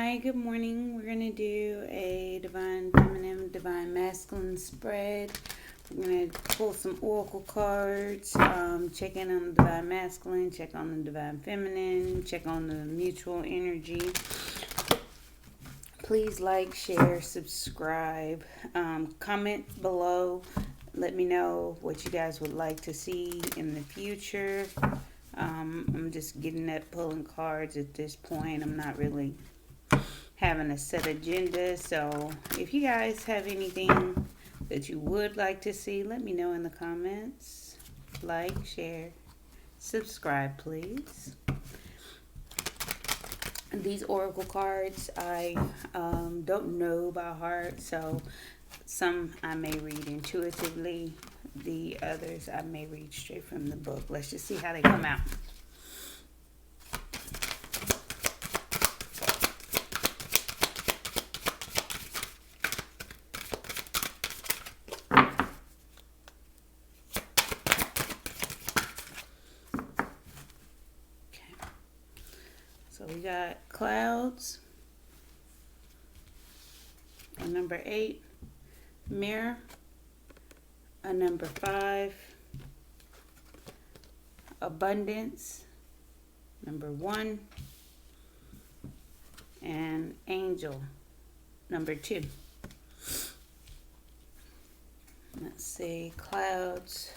Hi, good morning. We're going to do a divine feminine, divine masculine spread. We're going to pull some oracle cards, check in on the divine masculine, check on the divine feminine, check on the mutual energy. Please like, share, subscribe, comment below. Let me know what you guys would like to see in the future. I'm just getting at pulling cards at this point. I'm not really having a set agenda. So if you guys have anything that you would like to see, let me know in the comments. Like, share, subscribe, please. These oracle cards I don't know by heart, so some I may read intuitively. The others I may read straight from the book. Let's just see how they come out. So we got clouds, a number 8, mirror, a number 5, abundance, number 1, and angel, number 2. Let's see, clouds.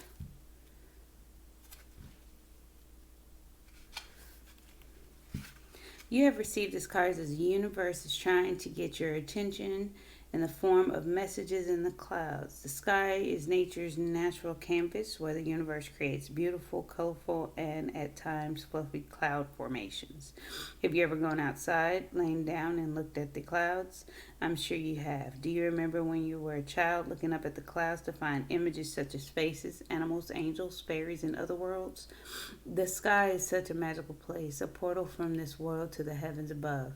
You have received this card as the universe is trying to get your attention in the form of messages in the clouds. The sky is nature's natural canvas where the universe creates beautiful, colorful, and at times fluffy cloud formations. Have you ever gone outside, lain down, and looked at the clouds? I'm sure you have. Do you remember when you were a child looking up at the clouds to find images such as faces, animals, angels, fairies, and other worlds? The sky is such a magical place, a portal from this world to the heavens above.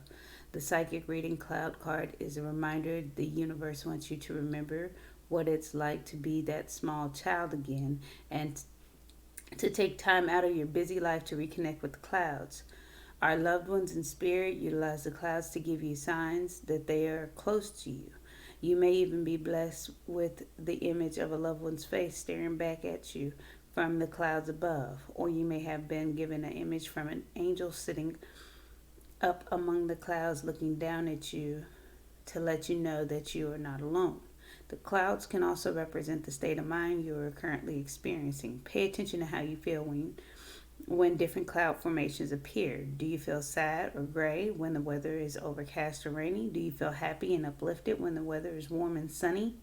The psychic reading cloud card is a reminder the universe wants you to remember what it's like to be that small child again and to take time out of your busy life to reconnect with the clouds. Our loved ones in spirit utilize the clouds to give you signs that they are close to you. You may even be blessed with the image of a loved one's face staring back at you from the clouds above, or you may have been given an image from an angel sitting up among the clouds looking down at you to let you know that you are not alone. The clouds can also represent the state of mind you are currently experiencing. Pay attention to how you feel when different cloud formations appear. Do you feel sad or gray when the weather is overcast or rainy? Do you feel happy and uplifted when the weather is warm and sunny?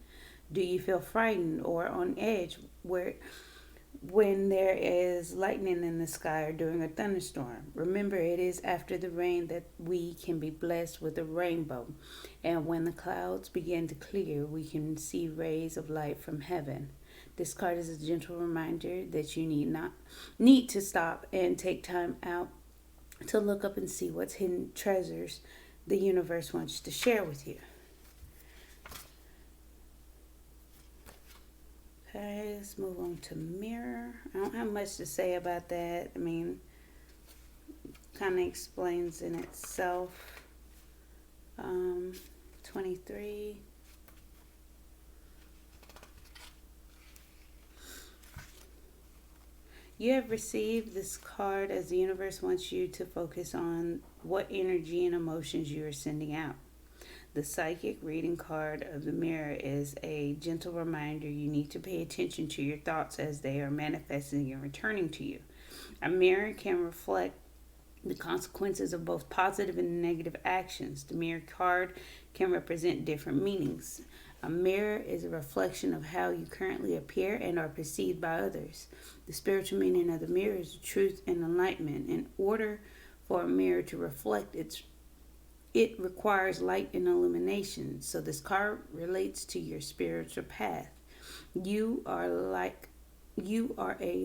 Do you feel frightened or on edge when there is lightning in the sky or during a thunderstorm? Remember, it is after the rain that we can be blessed with a rainbow. And when the clouds begin to clear, we can see rays of light from heaven. This card is a gentle reminder that you need to stop and take time out to look up and see what's hidden treasures the universe wants to share with you. Okay, let's move on to mirror. I don't have much to say about that. I mean, kind of explains in itself. 23. You have received this card as the universe wants you to focus on what energy and emotions you are sending out. The psychic reading card of the mirror is a gentle reminder you need to pay attention to your thoughts as they are manifesting and returning to you. A mirror can reflect the consequences of both positive and negative actions. The mirror card can represent different meanings. A mirror is a reflection of how you currently appear and are perceived by others. The spiritual meaning of the mirror is truth and enlightenment. In order for a mirror to reflect it requires light and illumination. So this card relates to your spiritual path. You are a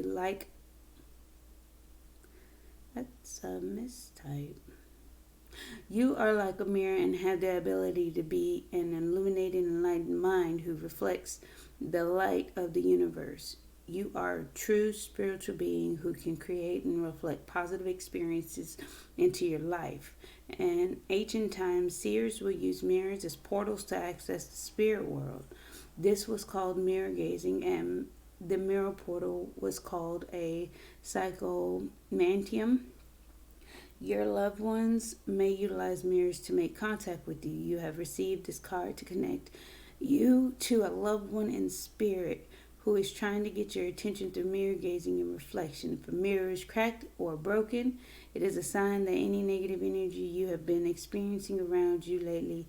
like. That's a mistype. You are like a mirror and have the ability to be an illuminated, enlightened mind who reflects the light of the universe. You are a true spiritual being who can create and reflect positive experiences into your life. In ancient times, seers would use mirrors as portals to access the spirit world. This was called mirror gazing, and the mirror portal was called a psychomantium. Your loved ones may utilize mirrors to make contact with you. You have received this card to connect you to a loved one in spirit who is trying to get your attention through mirror gazing and reflection. If a mirror is cracked or broken, it is a sign that any negative energy you have been experiencing around you lately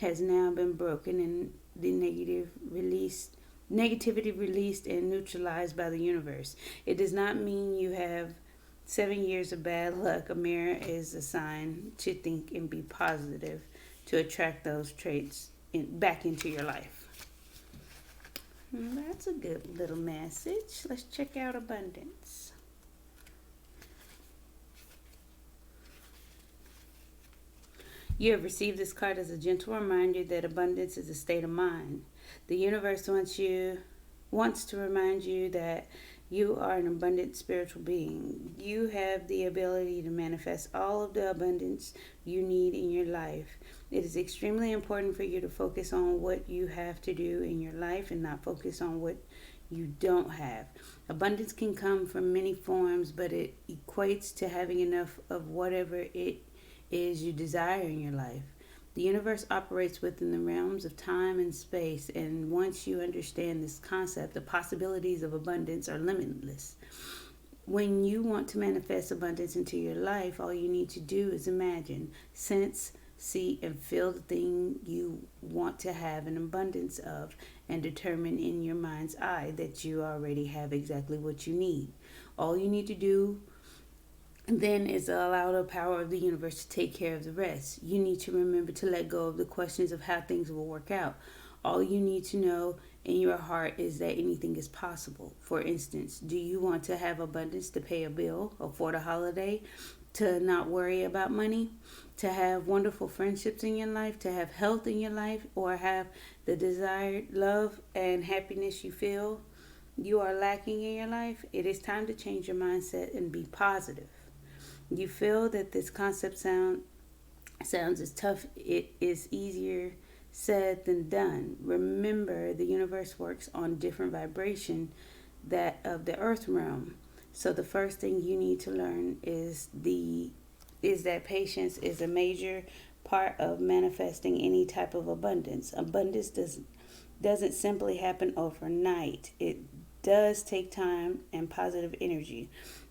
has now been broken and the negativity released and neutralized by the universe. It does not mean you have 7 years of bad luck. A mirror is a sign to think and be positive to attract those traits back into your life. That's a good little message. Let's check out abundance. You have received this card as a gentle reminder that abundance is a state of mind. The universe wants to remind you that you are an abundant spiritual being. You have the ability to manifest all of the abundance you need in your life. It is extremely important for you to focus on what you have to do in your life and not focus on what you don't have. Abundance can come from many forms, but it equates to having enough of whatever it is you desire in your life. The universe operates within the realms of time and space, and once you understand this concept, the possibilities of abundance are limitless. When you want to manifest abundance into your life, all you need to do is imagine, sense, see, and feel the thing you want to have an abundance of, and determine in your mind's eye that you already have exactly what you need. All you need to do then is allow the power of the universe to take care of the rest. You need to remember to let go of the questions of how things will work out. All you need to know in your heart is that anything is possible. For instance, do you want to have abundance to pay a bill, afford a holiday, to not worry about money, to have wonderful friendships in your life, to have health in your life, or have the desired love and happiness you feel you are lacking in your life? It is time to change your mindset and be positive. You feel that this concept sounds as tough. It is easier said than done. Remember, the universe works on different vibration that of the earth realm. So the first thing you need to learn is that patience is a major part of manifesting any type of abundance. Abundance doesn't simply happen overnight. It does take time and positive energy.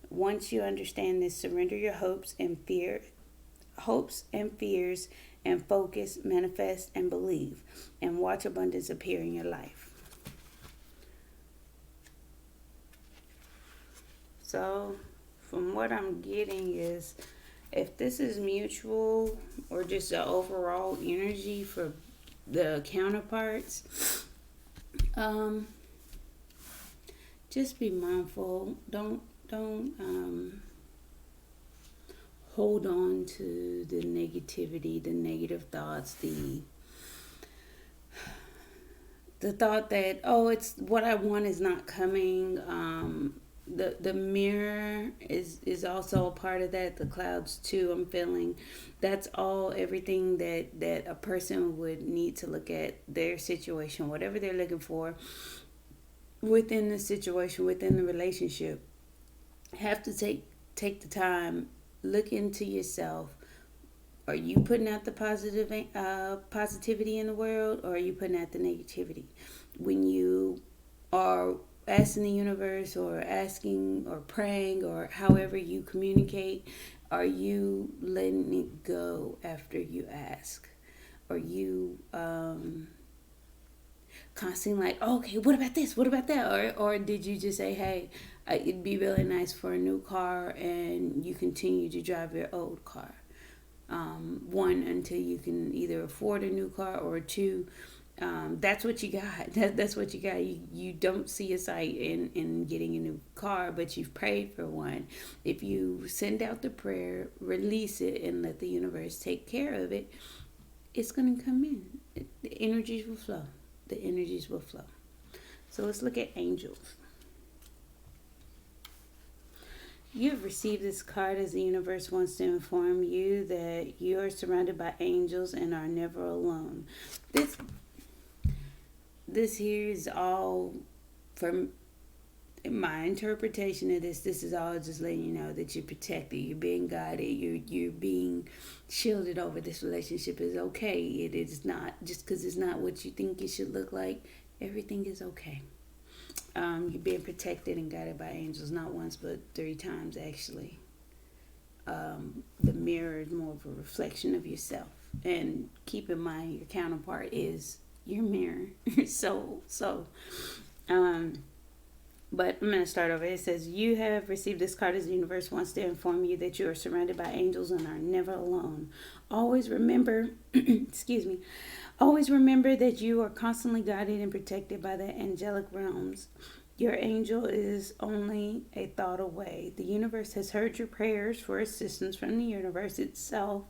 Once you understand this, surrender your hopes and fears, and focus, manifest, and believe, and watch abundance appear in your life. So, from what I'm getting is, if this is mutual or just an overall energy for the counterparts, just be mindful. Don't hold on to the negativity, the negative thoughts, the thought that, oh, it's what I want is not coming. The mirror is also a part of that. The clouds too, I'm feeling. That's all, everything that a person would need to look at their situation, whatever they're looking for within the situation, within the relationship. Have to take the time, look into yourself. Are you putting out the positivity in the world, or are you putting out the negativity? When you are asking the universe, or asking or praying, or however you communicate, are you letting it go after you ask? Are you constantly like, oh, okay, what about this? What about that? Or did you just say, hey, it'd be really nice for a new car, and you continue to drive your old car? One, until you can either afford a new car, or two, that's what you got. That's what you got. You don't see a sight in getting a new car, but you've prayed for one. If you send out the prayer, release it, and let the universe take care of it, it's going to come in. The energies will flow. The energies will flow. So let's look at angels. You have received this card as the universe wants to inform you that you are surrounded by angels and are never alone. This this here is all from my interpretation of this. This is all just letting you know that you're protected, you're being guided, you're being shielded over. This relationship is okay. It is not just because it's not what you think it should look like. Everything is okay. You're being protected and guided by angels, not once but 3 times actually. The mirror is more of a reflection of yourself, and keep in mind your counterpart is your mirror. so but I'm going to start over. It says, you have received this card as the universe wants to inform you that you are surrounded by angels and are never alone. Always remember, excuse me, always remember that you are constantly guided and protected by the angelic realms. Your angel is only a thought away. The universe has heard your prayers for assistance from the universe itself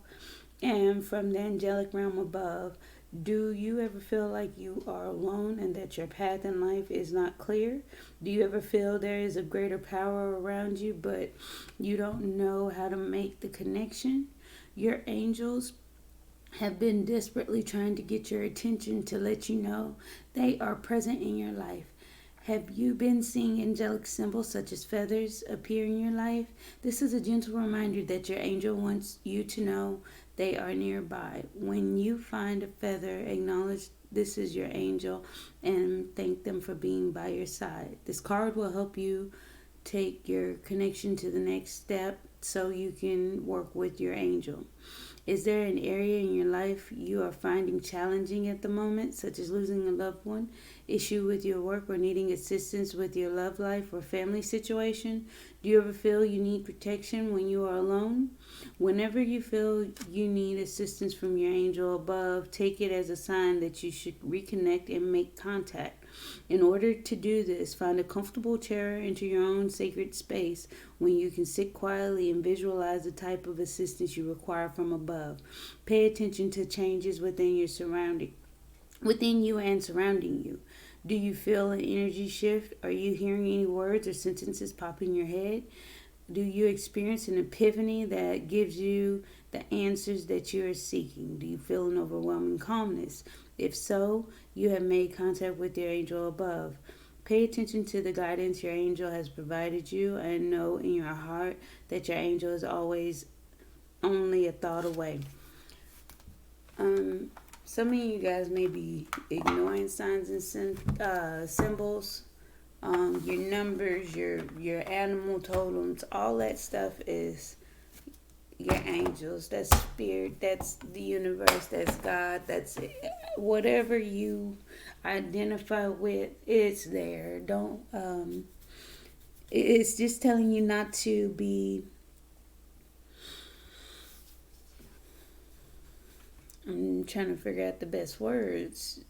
and from the angelic realm above. Do you ever feel like you are alone and that your path in life is not clear? Do you ever feel there is a greater power around you, but you don't know how to make the connection? Your angels have been desperately trying to get your attention to let you know they are present in your life. Have you been seeing angelic symbols such as feathers appear in your life? This is a gentle reminder that your angel wants you to know they are nearby. When you find a feather, acknowledge this is your angel and thank them for being by your side. This card will help you take your connection to the next step so you can work with your angel. Is there an area in your life you are finding challenging at the moment, such as losing a loved one, issue with your work, or needing assistance with your love life or family situation? Do you ever feel you need protection when you are alone? Whenever you feel you need assistance from your angel above, take it as a sign that you should reconnect and make contact. In order to do this, find a comfortable chair into your own sacred space when you can sit quietly and visualize the type of assistance you require from above. Pay attention to changes within you and surrounding you. Do you feel an energy shift? Are you hearing any words or sentences pop in your head? Do you experience an epiphany that gives you the answers that you are seeking? Do you feel an overwhelming calmness? If so, you have made contact with your angel above. Pay attention to the guidance your angel has provided you and know in your heart that your angel is always only a thought away. Some of you guys may be ignoring signs and symbols. Your numbers, your animal totems, all that stuff is your angels. That's spirit. That's the universe. That's God. That's it. Whatever you identify with, it's there. Don't. It's just telling you not to be. I'm trying to figure out the best words.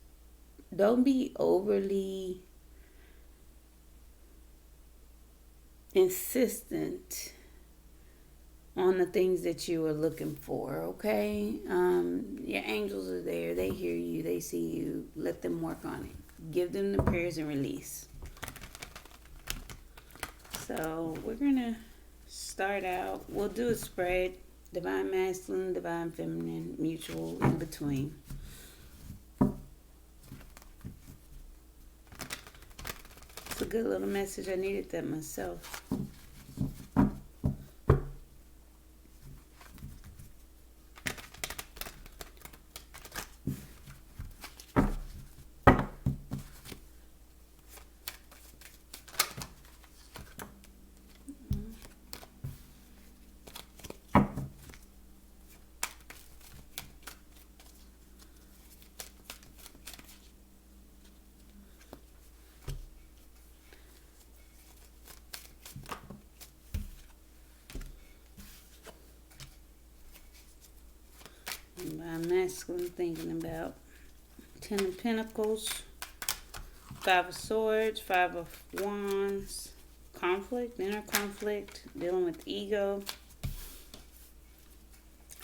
Don't be overly insistent on the things that you are looking for, okay? Your angels are there. They hear you. They see you. Let them work on it. Give them the prayers and release. So we're going to start out. We'll do a spread. Divine masculine, divine feminine, mutual, in between. It's a good little message. I needed that myself. By masculine, thinking about 10 of Pentacles, 5 of Swords, 5 of Wands, conflict, inner conflict, dealing with ego,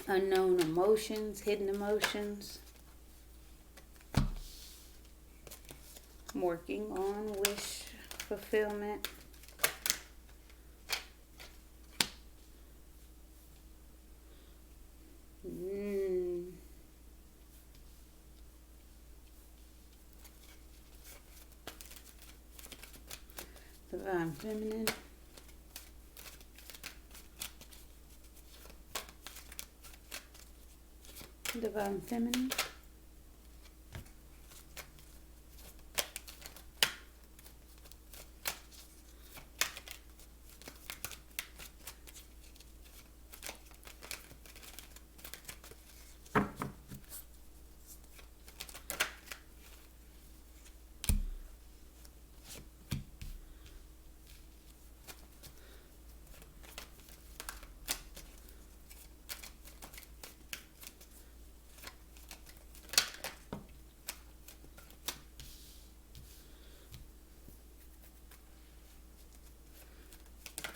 unknown emotions, hidden emotions, working on wish fulfillment, Mm. Divine Feminine. Divine Feminine.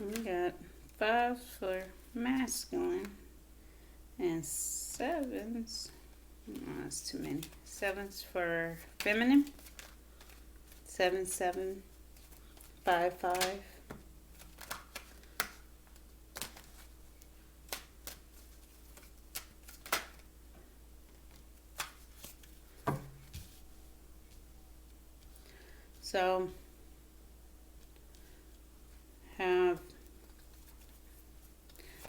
We got 5s for masculine and 7s. Oh, that's too many. 7s for feminine. 7, 7, 5, 5. So have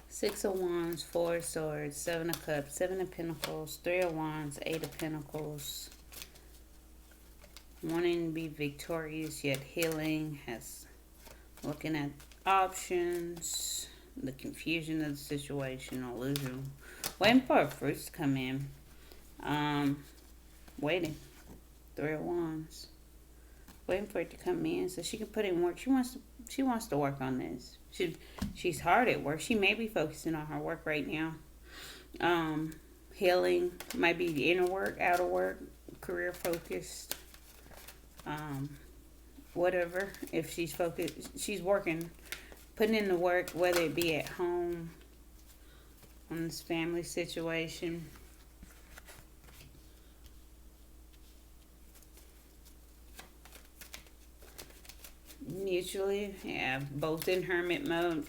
6 of Wands, 4 of Swords, 7 of Cups, 7 of Pentacles, 3 of Wands, 8 of Pentacles. Wanting to be victorious yet healing, has looking at options, the confusion of the situation, illusion, waiting for fruits to come in. Waiting. 3 of Wands. Waiting for it to come in so she can put in work. She wants to work on this. She's hard at work. She may be focusing on her work right now. Healing might be inner work, outer work, career focused. Whatever. If she's focused, she's working, putting in the work, whether it be at home, on this family situation. Mutually, yeah, both in hermit mode,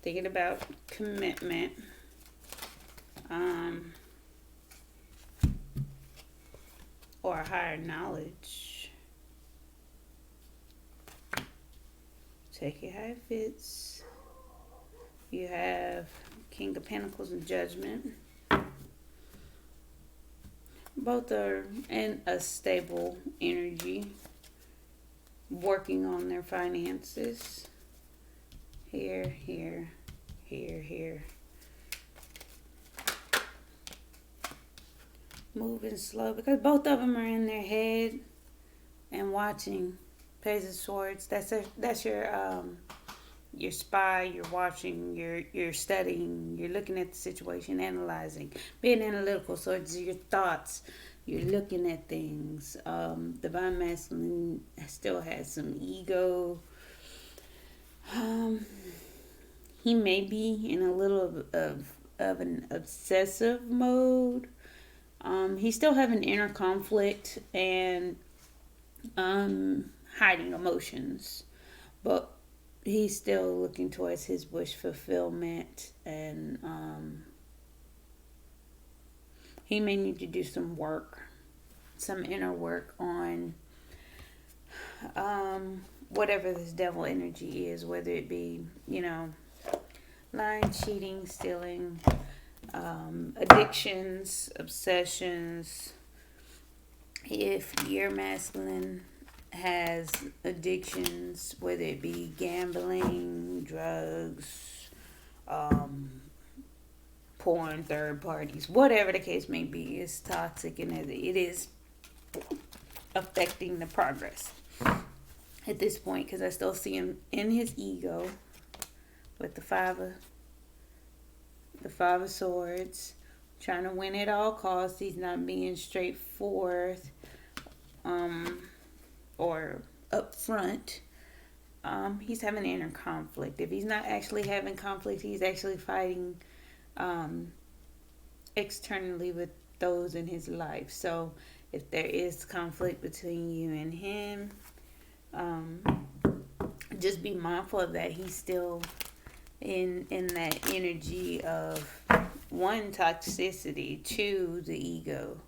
thinking about commitment. Or higher knowledge. Take it how it fits. You have King of Pentacles and Judgment. Both are in a stable energy, working on their finances. Here, here, here, here. Moving slow because both of them are in their head and watching. Page of Swords. That's your spy. You're watching. You're studying. You're looking at the situation, analyzing, being analytical. So it's your thoughts. You're looking at things. Divine Masculine still has some ego. He may be in a little of an obsessive mode. He's still having inner conflict and hiding emotions, but he's still looking towards his wish fulfillment, and he may need to do some work, some inner work on whatever this devil energy is, whether it be, lying, cheating, stealing, addictions, obsessions. If your masculine has addictions, whether it be gambling, drugs, porn, third parties, whatever the case may be, it's toxic and it is affecting the progress at this point, because I still see him in his ego with the five of Swords, trying to win at all costs. He's not being straightforward or upfront. He's having inner conflict. If he's not actually having conflict, he's actually fighting externally with those in his life. So if there is conflict between you and him, just be mindful of that. He's still in that energy of one, toxicity, two, the ego.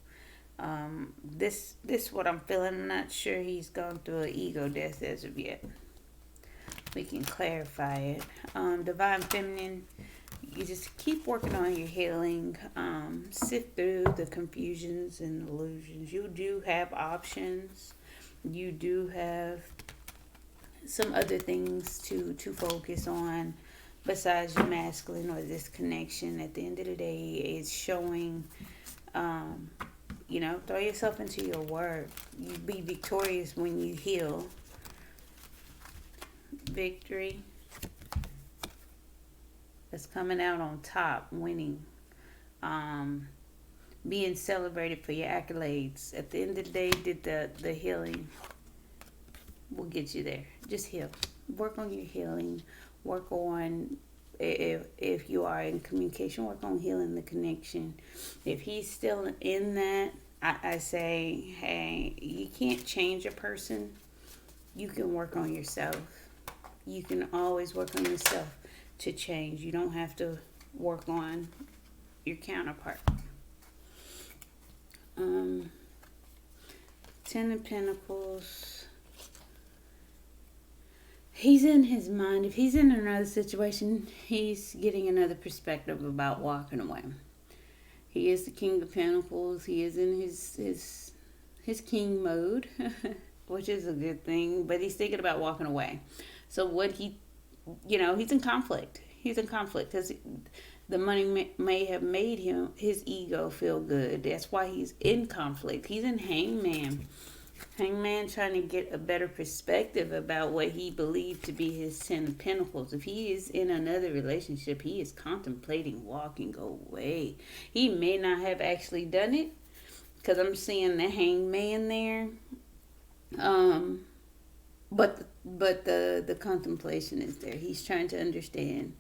This what I'm feeling. I'm not sure he's gone through an ego death as of yet. We can clarify it. Divine Feminine, you just keep working on your healing. Sift through the confusions and illusions. You do have options. You do have some other things to focus on besides your masculine or this connection. At the end of the day, it's showing, throw yourself into your work. You be victorious when you heal. Victory. That's coming out on top, winning. Being celebrated for your accolades. At the end of the day, did the healing will get you there. Just heal. Work on your healing. Work on, if you are in communication, work on healing the connection. If he's still in that, I say, hey, you can't change a person. You can work on yourself. You can always work on yourself to change. You don't have to work on your counterpart. Ten of Pentacles. He's in his mind. If he's in another situation, he's getting another perspective about walking away. He is the King of Pentacles. He is in his king mode, which is a good thing. But he's thinking about walking away. So what he's in conflict. He's in conflict because the money may have made his ego feel good. That's why he's in conflict. He's in Hangman. Hangman trying to get a better perspective about what he believed to be his 10 of Pentacles. If he is in another relationship, he is contemplating walking away. He may not have actually done it because I'm seeing the Hangman there. But the contemplation is there. He's trying to understand.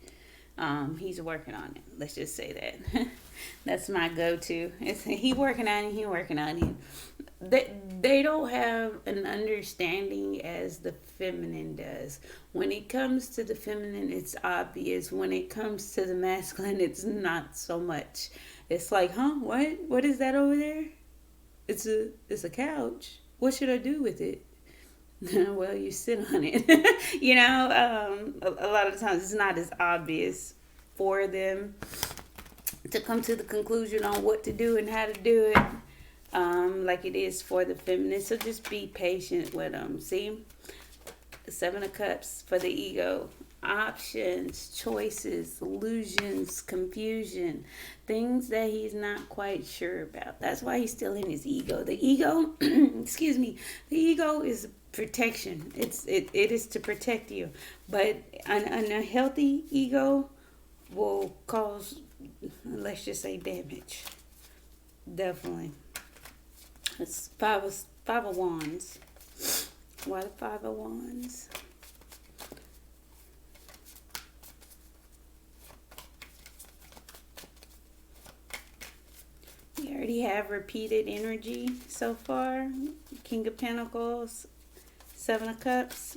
He's working on it. Let's just say that. That's my go-to. He working on it. They don't have an understanding as the feminine does. When it comes to the feminine, it's obvious. When it comes to the masculine, it's not so much. It's like, what? What is that over there? It's a couch. What should I do with it? Well, you sit on it. A lot of times it's not as obvious for them to come to the conclusion on what to do and how to do it, like it is for the feminine. So just be patient with them. See, 7 of Cups for the ego. Options, choices, illusions, confusion, things that he's not quite sure about. That's why he's still in his ego. The ego, excuse me, the ego is protection. It is to protect you. But an unhealthy ego will cause, let's just say, damage. Definitely. It's five of Wands. Why the 5 of Wands? We already have repeated energy so far. King of Pentacles, 7 of Cups.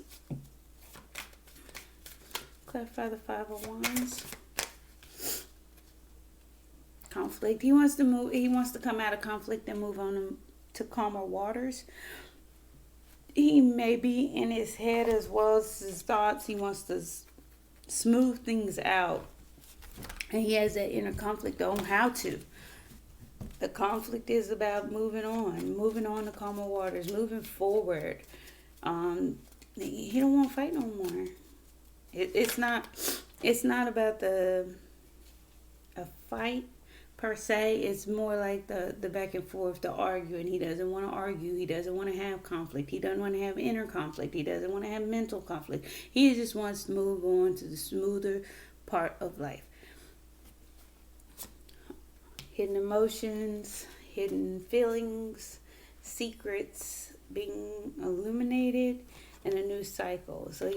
Clarify the 5 of Wands. Conflict. He wants to move. He wants to come out of conflict and move on to calmer waters. He may be in his head as well as his thoughts. He wants to smooth things out. And he has that inner conflict on how to. The conflict is about moving on to calmer waters, moving forward. He don't want to fight no more. It's not about a fight per se. It's more like the back and forth, the arguing. He doesn't want to argue. He doesn't want to have conflict. He doesn't want to have inner conflict. He doesn't want to have mental conflict. He just wants to move on to the smoother part of life. Hidden emotions, hidden feelings, secrets being illuminated, and a new cycle. So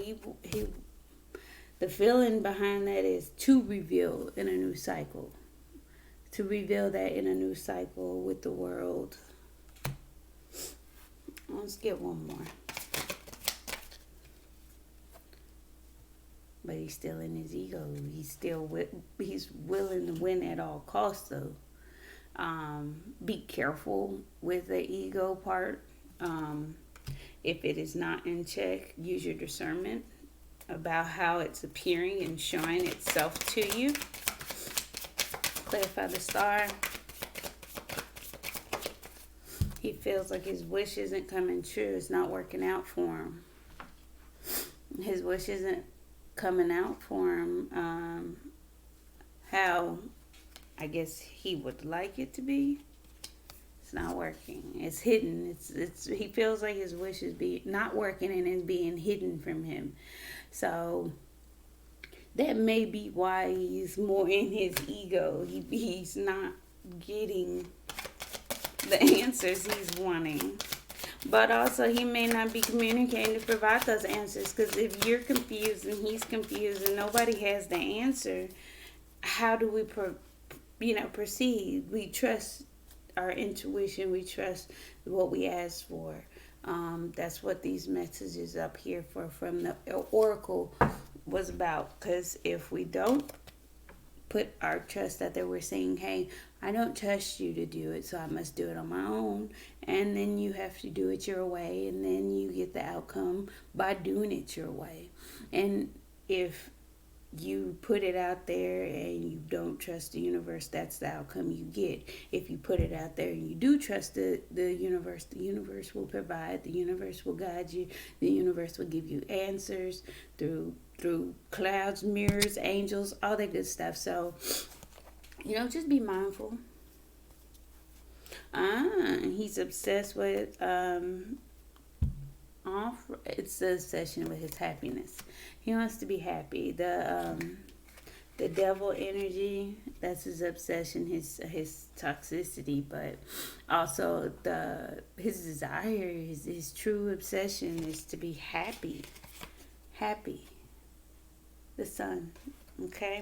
the feeling behind that is to reveal in a new cycle. To reveal that in a new cycle with the world. Let's get one more. but he's still in his ego. He's willing to win at all costs, though. Be careful with the ego part. If it is not in check, use your discernment about how it's appearing and showing itself to you. Clarify the star. He feels like his wish isn't coming true. It's not working out for him. His wish isn't coming out for him how I guess he would like it to be. It's not working. It's hidden. It's he feels like his wish is not working and is being hidden from him. So that may be why he's more in his ego. He's not getting the answers he's wanting. But also, he may not be communicating to provide those answers. Because if you're confused and he's confused and nobody has the answer, how do we proceed? We trust our intuition. We trust what we ask for. That's what these messages up here from the oracle was about. Because if we don't put our trust out there, we're saying, hey, I don't trust you to do it, so I must do it on my own. And then you have to do it your way, and then you get the outcome by doing it your way. And if you put it out there and you don't trust the universe, that's the outcome you get. If you put it out there and you do trust the universe will provide, the universe will guide you, the universe will give you answers through clouds, mirrors, angels, all that good stuff. So, just be mindful. He's obsessed with it's the obsession with his happiness. He wants to be happy. The devil energy, that's his obsession, his toxicity, but also his desire, his true obsession is to be happy. The sun. Okay,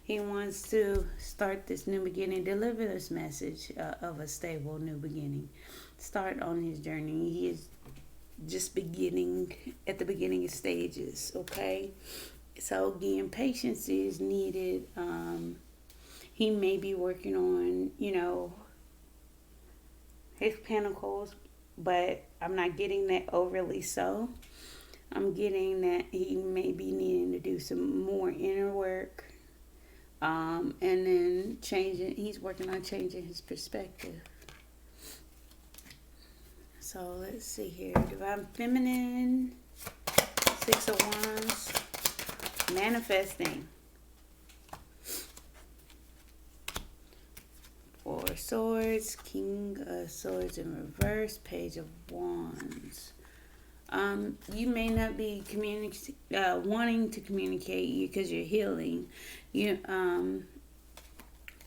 he wants to start this new beginning, deliver this message of a stable new beginning, start on his journey. He is just beginning at the beginning stages. Okay, so again, patience is needed. He may be working on his pentacles, but I'm not getting that overly so. I'm getting that he may be needing to do some more inner work. And then he's working on changing his perspective. So let's see here. Divine Feminine, 6 of Wands, manifesting. 4 of Swords, King of Swords in reverse, Page of Wands. You may not be wanting to communicate because you're healing. Let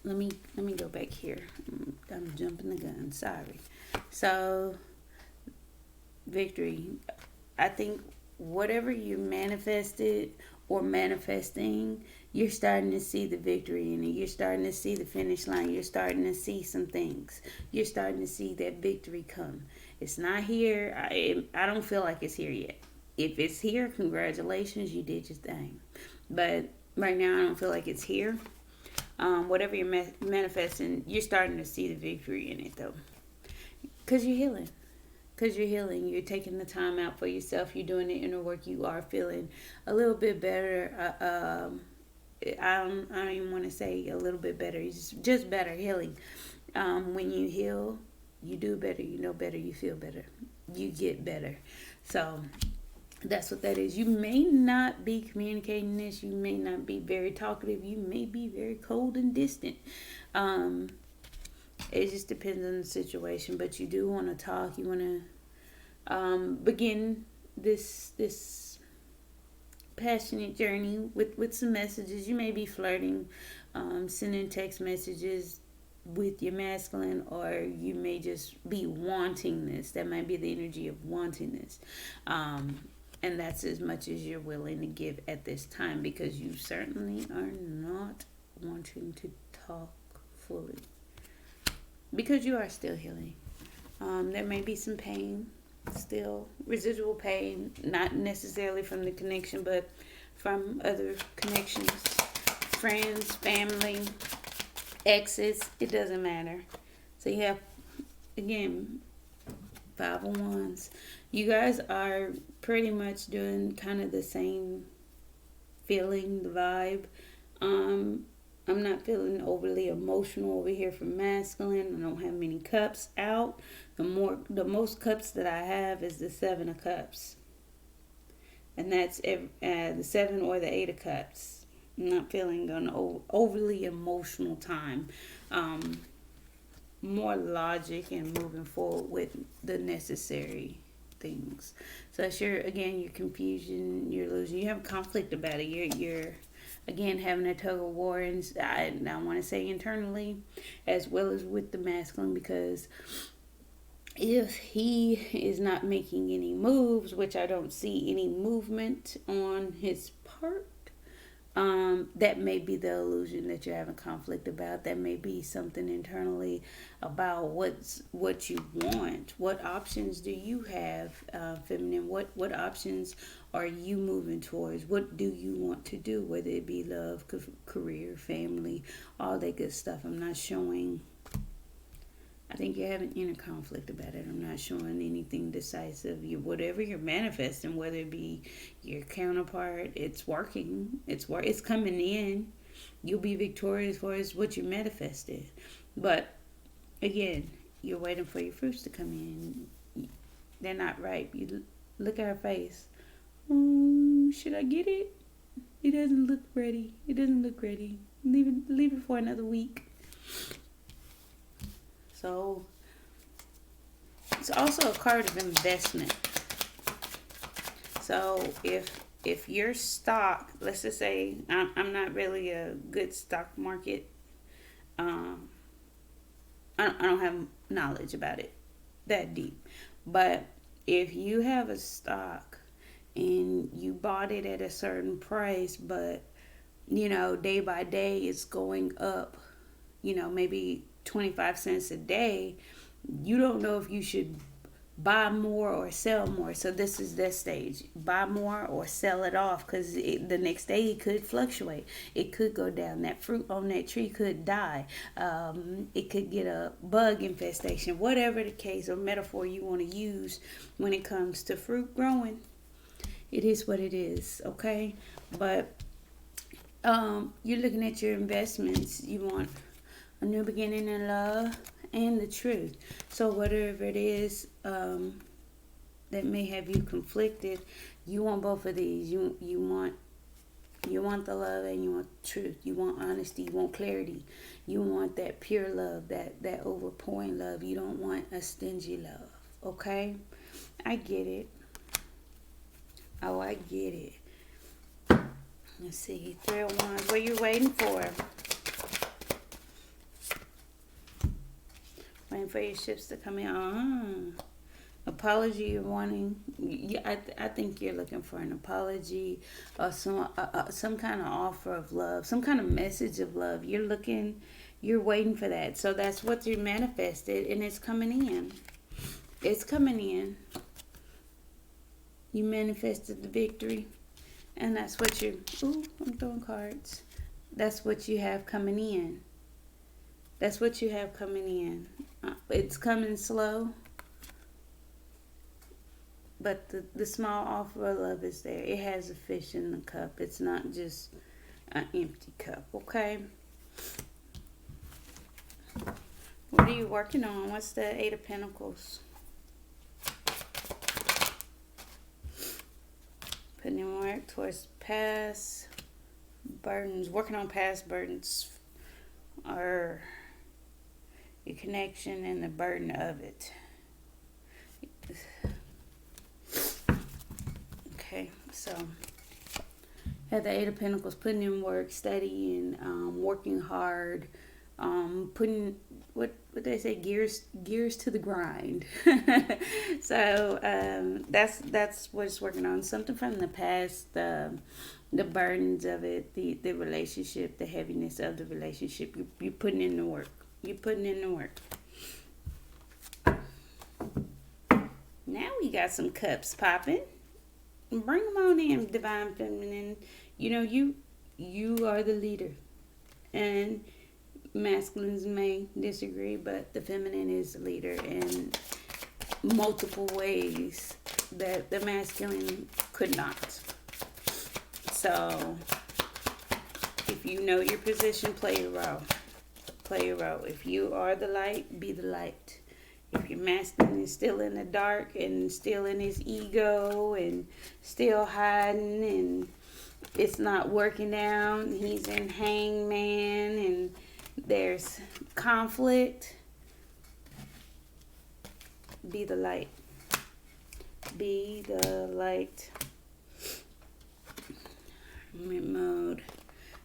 me go back here. I'm jumping the gun. Sorry. So, victory. I think whatever you manifested or manifesting, you're starting to see the victory in it. You're starting to see the finish line. You're starting to see some things. You're starting to see that victory come. It's not here. I don't feel like it's here yet. If it's here, congratulations, you did your thing. But right now, I don't feel like it's here. Whatever you're manifesting, you're starting to see the victory in it, though. Because you're healing. You're taking the time out for yourself. You're doing the inner work. You are feeling a little bit better. I don't even want to say a little bit better. It's just better healing. When you heal, you do better, you know better, you feel better, you get better. So that's what that is. You may not be communicating this. You may not be very talkative. You may be very cold and distant. It just depends on the situation. But you do want to talk. You want to begin this passionate journey with some messages. You may be flirting, sending text messages with your masculine, or you may just be wanting this. That might be the energy of wanting this. And that's as much as you're willing to give at this time, because you certainly are not wanting to talk fully, because you are still healing. There may be some pain, still residual pain, not necessarily from the connection, but from other connections, friends, family, exes. It doesn't matter. So you have, again, 501s. You guys are pretty much doing kind of the same feeling, the vibe. Um, I'm not feeling overly emotional over here for masculine. I don't have many cups out. The most cups that I have is the 7 of cups, and that's the 7 or the 8 of cups. I'm not feeling an overly emotional time. Um, More logic and moving forward with the necessary things. So that's your confusion, your illusion. You have conflict about it. You're again having a tug of war, and I want to say internally as well as with the masculine, because if he is not making any moves, which I don't see any movement on his part, that may be the illusion that you're having conflict about. That may be something internally about what you want. What options do you have, feminine? What options are you moving towards? What do you want to do? Whether it be love, career, family, all that good stuff. I'm not showing. I think you're having inner conflict about it. I'm not showing anything decisive. Whatever you're manifesting, whether it be your counterpart, it's working. It's coming in. You'll be victorious for what you manifested. But again, you're waiting for your fruits to come in. They're not ripe. You look at her face. Should I get it? It doesn't look ready. It doesn't look ready. Leave it for another week. So it's also a card of investment. So if your stock, let's just say I'm not really a good stock market. I don't have knowledge about it that deep. But if you have a stock and you bought it at a certain price, but day by day it's going up, maybe 25 cents a day, you don't know if you should buy more or sell more. So this is that stage: buy more or sell it off, because the next day it could fluctuate. It could go down. That fruit on that tree could die. It could get a bug infestation. Whatever the case or metaphor you want to use when it comes to fruit growing, it is what it is. Okay, but you're looking at your investments. You want a new beginning in love and the truth. So whatever it is that may have you conflicted, you want both of these. You want the love and you want the truth. You want honesty. You want clarity. You want that pure love, that overpouring love. You don't want a stingy love. Okay? I get it. Oh, I get it. Let's see. 3 of Wands. What are you waiting for? Waiting for your ships to come in. Apology you're wanting. Yeah, I think you're looking for an apology or some kind of offer of love, some kind of message of love. You're waiting for that. So that's what you manifested, and it's coming in. It's coming in. You manifested the victory, and that's what I'm throwing cards. That's what you have coming in. That's what you have coming in. It's coming slow, but the small offer of love is there. It has a fish in the cup. It's not just an empty cup, okay? What are you working on? What's the 8 of Pentacles? Putting in work towards past burdens. Working on past burdens. Or your connection and the burden of it. Okay, so have the 8 of Pentacles, putting in work, studying, working hard, putting what they say, gears to the grind. So that's what it's working on. Something from the past, the burdens of it, the relationship, the heaviness of the relationship. You're putting in the work. You're putting in the work. Now we got some cups popping. Bring them on in, divine feminine. you are the leader, and masculines may disagree, but the feminine is the leader in multiple ways that the masculine could not. So if you know your position, play your role. Play your role. If you are the light, be the light. If your masculine is still in the dark and still in his ego and still hiding and it's not working out, he's in hangman and there's conflict, be the light. Be the light.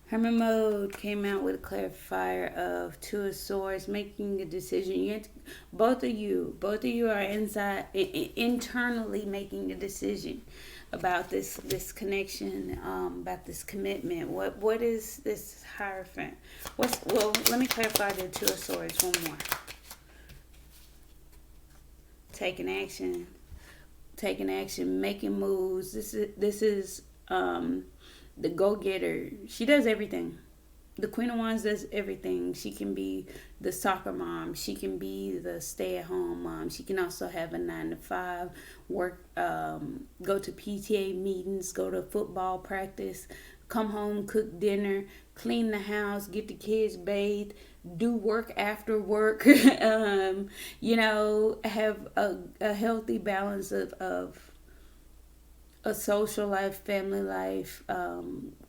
Hermit mode came out with a clarifier of Two of Swords, making a decision. Both of you are internally making a decision about this connection, about this commitment. What is this Hierophant? Let me clarify the Two of Swords one more. Taking action, making moves. This is the go-getter. She does everything. The Queen of Wands does everything. She can be the soccer mom. She can be the stay-at-home mom. She can also have a 9-to-5, work, go to PTA meetings, go to football practice, come home, cook dinner, clean the house, get the kids bathed, do work after work, have a healthy balance of a social life, family life,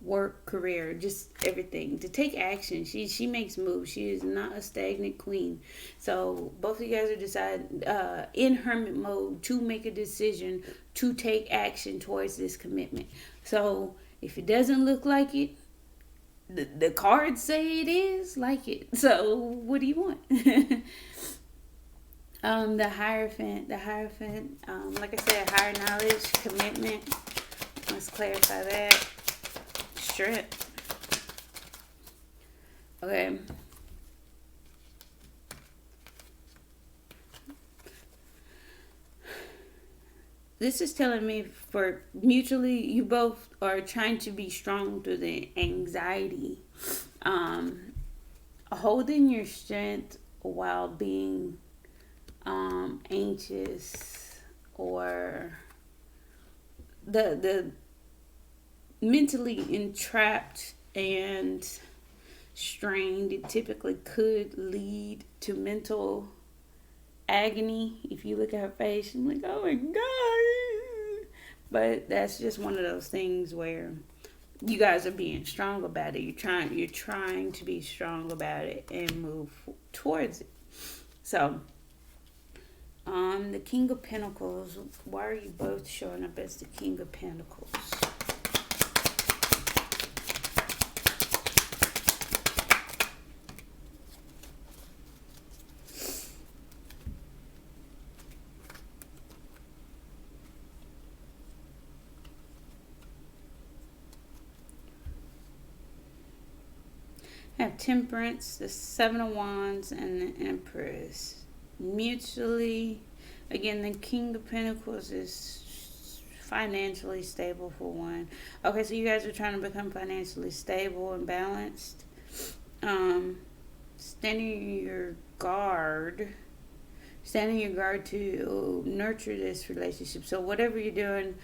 work, career, just everything. To take action. She makes moves. She is not a stagnant queen. So both of you guys are deciding in hermit mode to make a decision to take action towards this commitment. So if it doesn't look like it, the cards say it is like it. So what do you want? The Hierophant, like I said, higher knowledge, commitment. Let's clarify that. Strength. Okay. This is telling me for mutually, you both are trying to be strong through the anxiety. Holding your strength while being anxious or the mentally entrapped and strained, it typically could lead to mental agony. If you look at her face, she's like, oh my god. But that's just one of those things where you guys are being strong about it. You're trying to be strong about it and move towards it. So the King of Pentacles, why are you both showing up as the King of Pentacles? I have Temperance, the Seven of Wands, and the Empress. Mutually, again, the King of Pentacles is financially stable for one. Okay, so you guys are trying to become financially stable and balanced. Standing your guard to nurture this relationship. So whatever you're doing,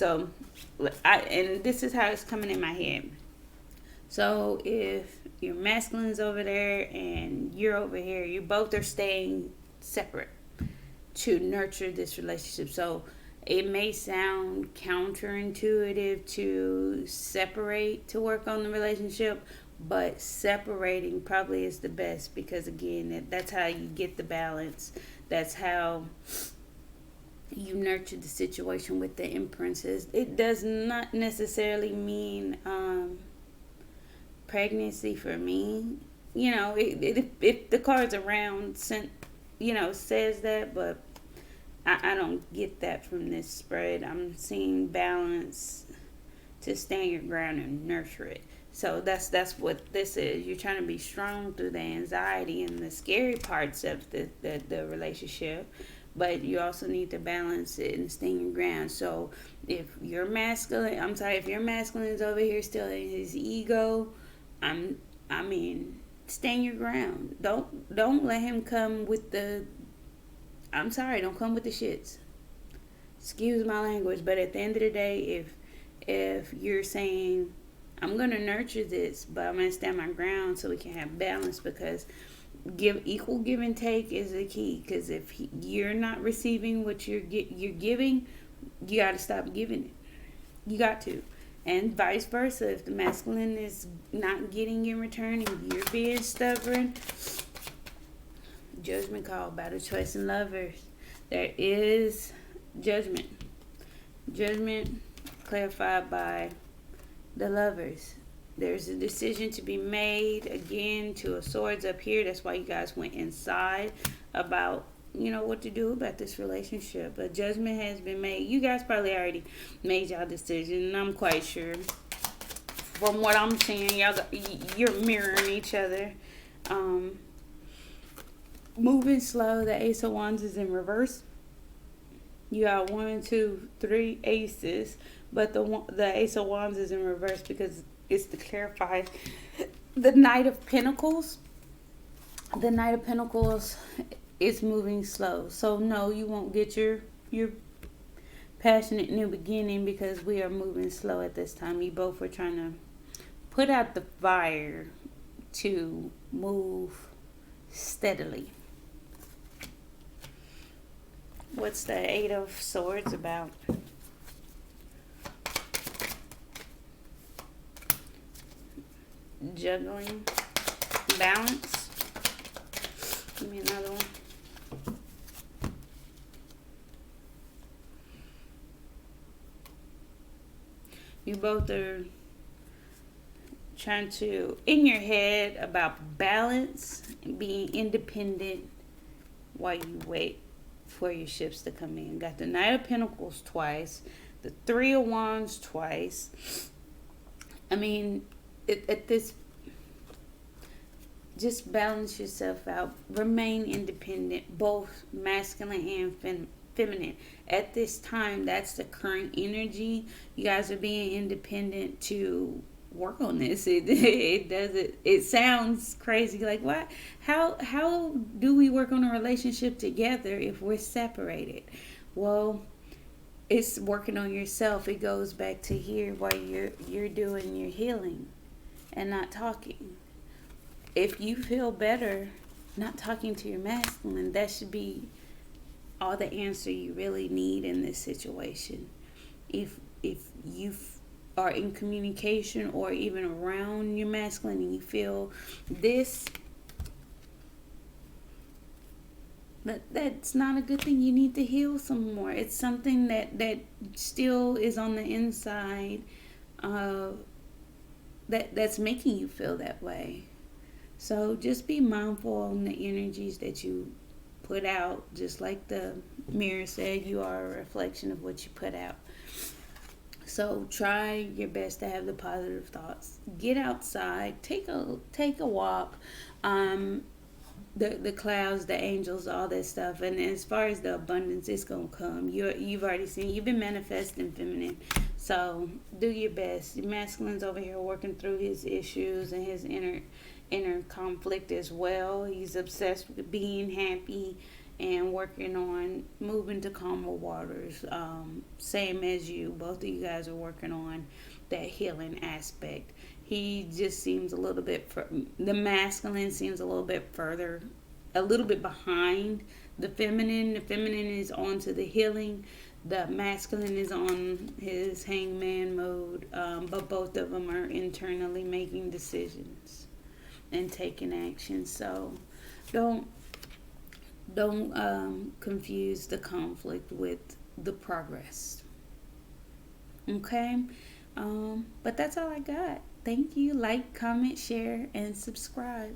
and this is how it's coming in my head. So if your masculine's over there and you're over here, you both are staying separate to nurture this relationship. So it may sound counterintuitive to separate to work on the relationship, but separating probably is the best, because again, that's how you get the balance. That's how you nurture the situation with the Empresses. It does not necessarily mean pregnancy for me. If the cards around says that, but I don't get that from this spread. I'm seeing balance to stand your ground and nurture it. So that's what this is. You're trying to be strong through the anxiety and the scary parts of the relationship, but you also need to balance it and stand your ground. So if your masculine, if your masculine is over here still in his ego, I'm, I mean, stand your ground. Don't let him come with the. I'm sorry, don't come with the shits. Excuse my language, but at the end of the day, if you're saying I'm gonna nurture this, but I'm gonna stand my ground so we can have balance, because give and take is the key. Because if you're not receiving what you're giving, you got to stop giving it. You got to, and vice versa. If the masculine is not getting in return and you're being stubborn, judgment call, battle, choice, and lovers. There is judgment. Judgment clarified by the lovers. There's a decision to be made. Again, Two of Swords up here. That's why you guys went inside about, what to do about this relationship. A judgment has been made. You guys probably already made y'all decision, and I'm quite sure. From what I'm seeing, you're mirroring each other. Moving slow. The Ace of Wands is in reverse. You got 1, 2, 3 aces, but the Ace of Wands is in reverse because it's to clarify the Knight of Pentacles. The Knight of Pentacles is moving slow. So no, you won't get your passionate new beginning because we are moving slow at this time. You both were trying to put out the fire to move steadily. What's the Eight of Swords about? Juggling, balance. Give me another one. You both are trying to, in your head, about balance and being independent while you wait for your ships to come in. Got the Knight of Pentacles twice, the Three of Wands twice. I mean, at this, just balance yourself out. Remain independent, both masculine and feminine. At this time, that's the current energy. You guys are being independent to work on this. It sounds crazy, like what? How do we work on a relationship together if we're separated? Well, it's working on yourself. It goes back to here while you're doing your healing and not talking. If you feel better not talking to your masculine, that should be all the answer you really need in this situation. If you are in communication or even around your masculine and you feel this, that's not a good thing. You need to heal some more. It's something that still is on the inside, that's making you feel that way. So just be mindful on the energies that you put out. Just like the mirror said, you are a reflection of what you put out. So try your best to have the positive thoughts. Get outside, take a walk. The clouds, the angels, all that stuff. And as far as the abundance, it's gonna come. You've already seen. You've been manifesting feminine. So do your best. Your masculine's over here working through his issues and his inner conflict as well. He's obsessed with being happy and working on moving to calmer waters. Same as you. Both of you guys are working on that healing aspect. He just seems a little bit, the masculine seems a little bit further, a little bit behind the feminine. The feminine is on to the healing. The masculine is on his hangman mode. But both of them are internally making decisions and taking action. So don't confuse the conflict with the progress. Okay? But that's all I got. Thank you. Like, comment, share, and subscribe.